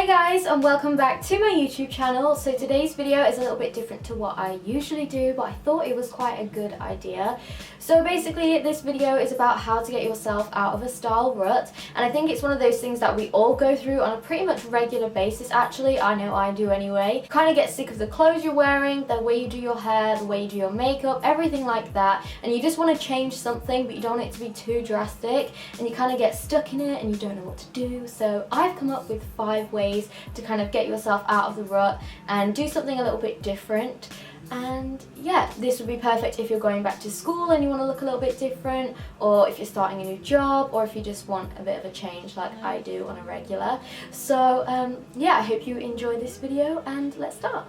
Guys, and welcome back to my YouTube channel. So today's video is a little bit different to what I usually do, but I thought it was quite a good idea. So basically this video is about how to get yourself out of a style rut, and I think it's one of those things that we all go through on a pretty much regular basis. Actually, I know I do anyway. Kind of get sick of the clothes you're wearing, the way you do your hair, the way you do your makeup, everything like that, and you just want to change something but you don't want it to be too drastic, and you kind of get stuck in it and you don't know what to do. So I've come up with 5 ways to kind of get yourself out of the rut and do something a little bit different. And yeah, this would be perfect if you're going back to school and you want to look a little bit different, or if you're starting a new job, or if you just want a bit of a change like I do on a regular. So yeah, I hope you enjoy this video and let's start.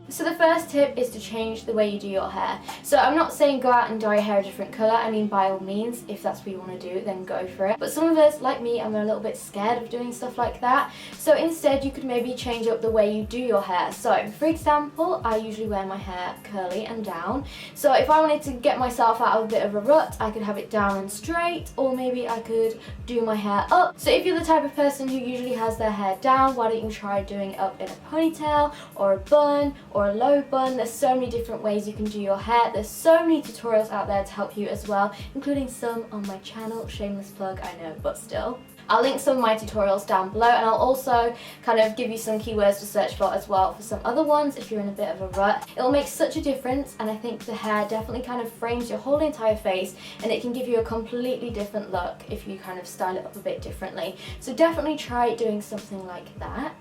So the first tip is to change the way you do your hair. So I'm not saying go out and dye your hair a different colour. I mean, by all means, if that's what you want to do, then go for it. But some of us, like me, I'm a little bit scared of doing stuff like that. So instead, you could maybe change up the way you do your hair. So for example, I usually wear my hair curly and down. So if I wanted to get myself out of a bit of a rut, I could have it down and straight, or maybe I could do my hair up. So if you're the type of person who usually has their hair down, why don't you try doing it up in a ponytail or a bun or a low bun? There's so many different ways you can do your hair. There's so many tutorials out there to help you as well, including some on my channel. Shameless plug, I know, but still. I'll link some of my tutorials down below, and I'll also kind of give you some keywords to search for as well for some other ones if you're in a bit of a rut. It'll make such a difference, and I think the hair definitely kind of frames your whole entire face, and it can give you a completely different look if you kind of style it up a bit differently. So definitely try doing something like that.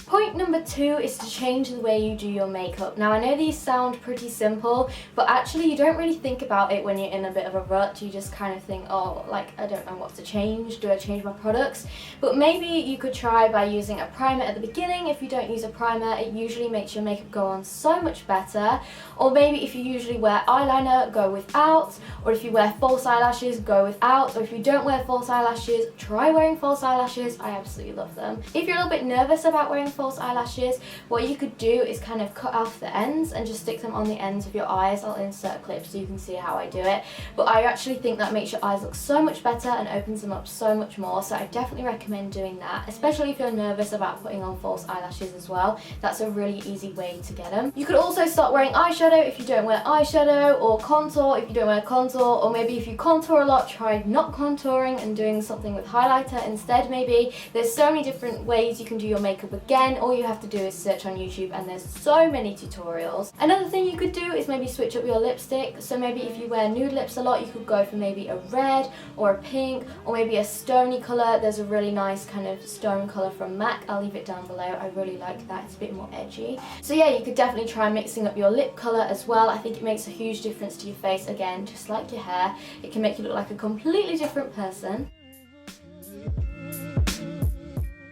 Point number 2 is to change the way you do your makeup. Now I know these sound pretty simple, but actually you don't really think about it when you're in a bit of a rut. You just kind of think, oh, like, I don't know what to change. Do I change my products? But maybe you could try by using a primer at the beginning. If you don't use a primer, it usually makes your makeup go on so much better. Or maybe if you usually wear eyeliner, go without. Or if you wear false eyelashes, go without. Or if you don't wear false eyelashes, try wearing false eyelashes. I absolutely love them. If you're a little bit nervous about wearing false eyelashes, what you could do is kind of cut off the ends and just stick them on the ends of your eyes. I'll insert clips so you can see how I do it, but I actually think that makes your eyes look so much better and opens them up so much more. So I definitely recommend doing that, especially if you're nervous about putting on false eyelashes as well. That's a really easy way to get them. You could also start wearing eyeshadow if you don't wear eyeshadow, or contour if you don't wear contour, or maybe if you contour a lot, try not contouring and doing something with highlighter instead maybe. There's so many different ways you can do your makeup again. All you have to do is search on YouTube, and there's so many tutorials. Another thing you could do is maybe switch up your lipstick. So maybe if you wear nude lips a lot, you could go for maybe a red or a pink, or maybe a stony colour. There's a really nice kind of stone colour from MAC. I'll leave it down below. I really like that. It's a bit more edgy. So yeah, you could definitely try mixing up your lip colour as well. I think it makes a huge difference to your face. Again, just like your hair, it can make you look like a completely different person.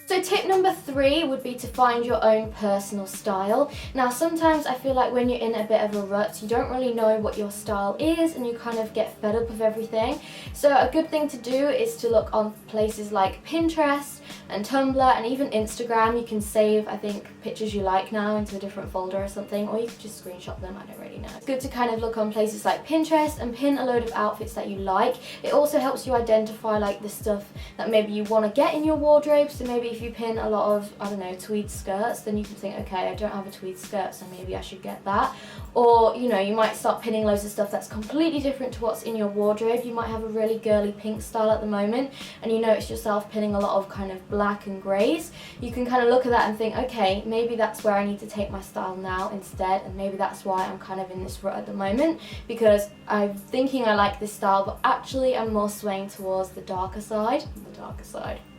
So tip number 3 would be to find your own personal style. Now sometimes I feel like when you're in a bit of a rut, you don't really know what your style is, and you kind of get fed up of everything. So a good thing to do is to look on places like Pinterest and Tumblr and even Instagram. You can save, I think, pictures you like now into a different folder or something, or you could just screenshot them, I don't really know. It's good to kind of look on places like Pinterest and pin a load of outfits that you like. It also helps you identify like the stuff that maybe you want to get in your wardrobe. So maybe if you pin a lot of, I don't know, tweed skirts, then you can think, okay, I don't have a tweed skirt, so maybe I should get that. Or, you know, you might start pinning loads of stuff that's completely different to what's in your wardrobe. You might have a really girly pink style at the moment, and you notice yourself pinning a lot of kind of black and greys. You can kind of look at that and think, okay, maybe that's where I need to take my style now instead, and maybe that's why I'm kind of in this rut at the moment, because I'm thinking I like this style, but actually I'm more swaying towards the darker side.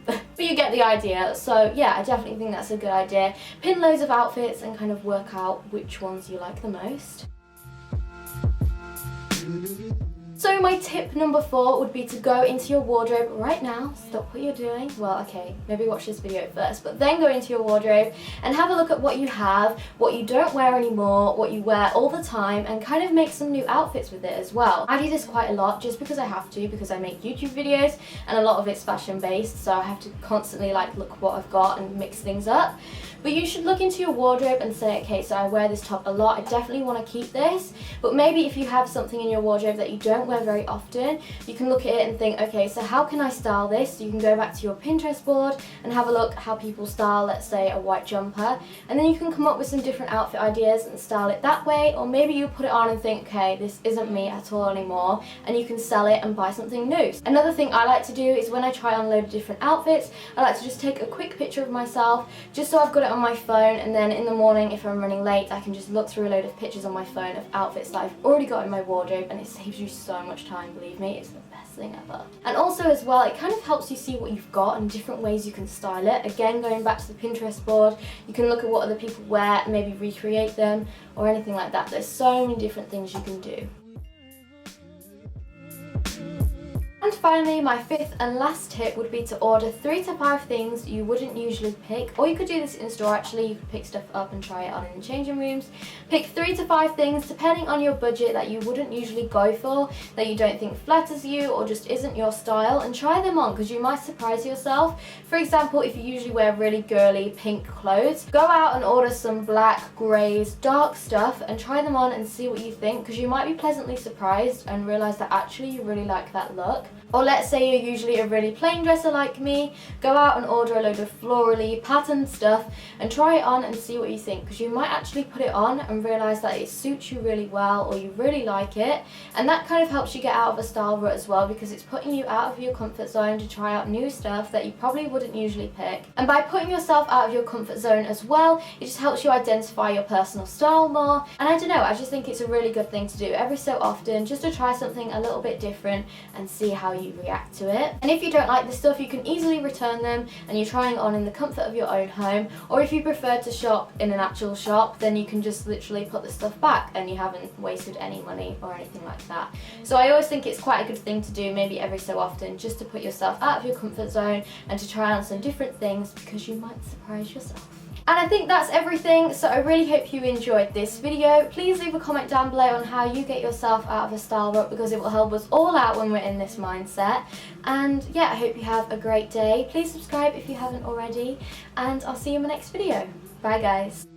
But you get the idea. So yeah, I definitely think that's a good idea. Pin loads of outfits and kind of work out which ones you like the most. So my tip number 4 would be to go into your wardrobe right now. Stop what you're doing. Well, okay, maybe watch this video first, but then go into your wardrobe and have a look at what you have, what you don't wear anymore, what you wear all the time, and kind of make some new outfits with it as well. I do this quite a lot just because I have to, because I make YouTube videos and a lot of it's fashion based, so I have to constantly like look what I've got and mix things up. But you should look into your wardrobe and say, okay, so I wear this top a lot, I definitely want to keep this. But maybe if you have something in your wardrobe that you don't wear very often, you can look at it and think, okay, so how can I style this? So you can go back to your Pinterest board and have a look how people style, let's say, a white jumper, and then you can come up with some different outfit ideas and style it that way. Or maybe you put it on and think, okay, this isn't me at all anymore, and you can sell it and buy something new. Another thing I like to do is when I try on a load of different outfits, I like to just take a quick picture of myself just so I've got it on my phone, and then in the morning if I'm running late I can just look through a load of pictures on my phone of outfits that I've already got in my wardrobe, and it saves you so much time, believe me, it's the best thing ever. And also as well, it kind of helps you see what you've got and different ways you can style it. Again, going back to the Pinterest board, you can look at what other people wear and maybe recreate them or anything like that. There's so many different things you can do. And finally, my fifth and last tip would be to order 3 to 5 things you wouldn't usually pick, or you could do this in store actually. You could pick stuff up and try it on in the changing rooms. Pick 3 to 5 things depending on your budget that you wouldn't usually go for, that you don't think flatters you or just isn't your style, and try them on because you might surprise yourself. For example, if you usually wear really girly pink clothes, go out and order some black, greys, dark stuff and try them on and see what you think, because you might be pleasantly surprised and realise that actually you really like that look. Or let's say you're usually a really plain dresser like me, go out and order a load of florally patterned stuff and try it on and see what you think, because you might actually put it on and realise that it suits you really well or you really like it, and that kind of helps you get out of a style rut as well, because it's putting you out of your comfort zone to try out new stuff that you probably wouldn't usually pick. And by putting yourself out of your comfort zone as well, it just helps you identify your personal style more. And I don't know, I just think it's a really good thing to do every so often, just to try something a little bit different and see how you react to it. And if you don't like the stuff, you can easily return them and you're trying it on in the comfort of your own home. Or if you prefer to shop in an actual shop, then you can just literally put the stuff back and you haven't wasted any money or anything like that. So I always think it's quite a good thing to do, maybe every so often, just to put yourself out of your comfort zone and to try on some different things, because you might surprise yourself. And I think that's everything, so I really hope you enjoyed this video. Please leave a comment down below on how you get yourself out of a style rut, because it will help us all out when we're in this mindset. And yeah, I hope you have a great day. Please subscribe if you haven't already, and I'll see you in my next video. Bye guys.